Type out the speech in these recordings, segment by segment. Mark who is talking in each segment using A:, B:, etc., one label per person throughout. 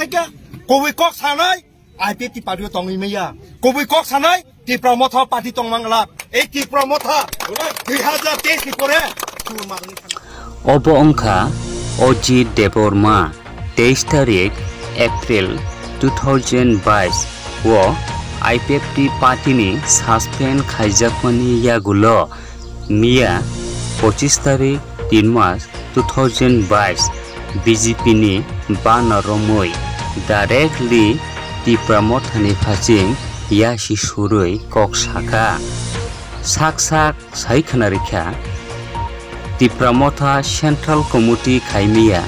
A: क्या koboi kok sanai ipft party tongi meya koboi kok sanai tipra motha party tong mangla ei tipra motha 2023 pore
B: Obo ongkha Oji Deborma 23 तारिख April 2022 wo ipft party ni suspend khaijakmani yagulo Mia 25 तारिख 3 मार्च 2022 BJP ni banaromoi directly tipra mothani phasing yasi surui kok saka sak sai khanarikha tipra motha central committee khaimia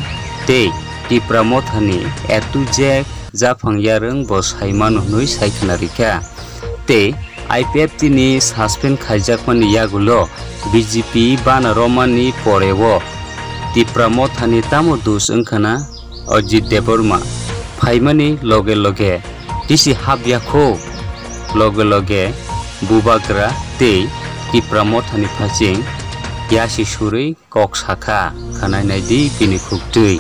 B: te tipra mothani etujek jafangyarung bo saiman hnui sai khanarikha te ipft ni suspend khaijakmani yagulo BJP banaromani porewo tipra mothani tamo dus ongkhana Oji Deborma Faimani loge tisi habyakho loge bubagra te tipra mothani phasing yasi surui kok saka khanai naidi bini khuktui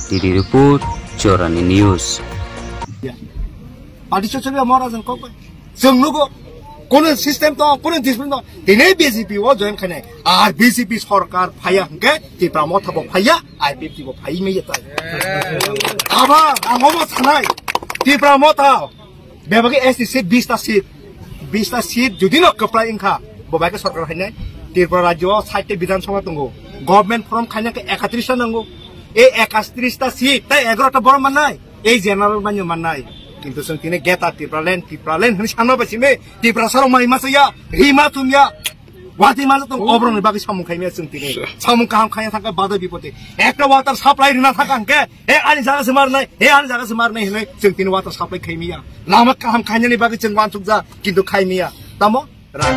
B: diri report chorani news
A: party chochebe amara jang kok jongnugo kono system to kono discipline to dine BJP wo join khane ar BJP sarkar phaya hangke tipra motha bo phaya ipft bo phai me yata aba angomo sanai tipra motha bebagi SC seat 20 ta seat judi no apply ingkha bobaike sarkar haine tipra rajyo saite bidhan sabha tongo government form khane ke 31 ta nango ei 31 ta seat tai 11 ta bor manai ei general manyo manai কিন্তু সঙ্গে গেতা টিপ্রালেন হনি সানো বাসিমে টিপ্রাসার মাই মাসয়া হিমা তুমিয়া ওয়াতি মালে তো অবরণ বাকি সামু Jaime সঙ্গে সামু কাম খাইয়া থাকা বাধা বিপদে একটা ওয়াটার সাপ্লাই না থাকা কে এ আনি জায়গা সে মার নাই এ আনি জায়গা সে মার নাই হলে সঙ্গে ওয়াটার সাপ্লাই খাইমিয়া লামা কাম খাইনি বাকি চেন ওয়ান তুকজা কিন্তু খাইমিয়া তামো রান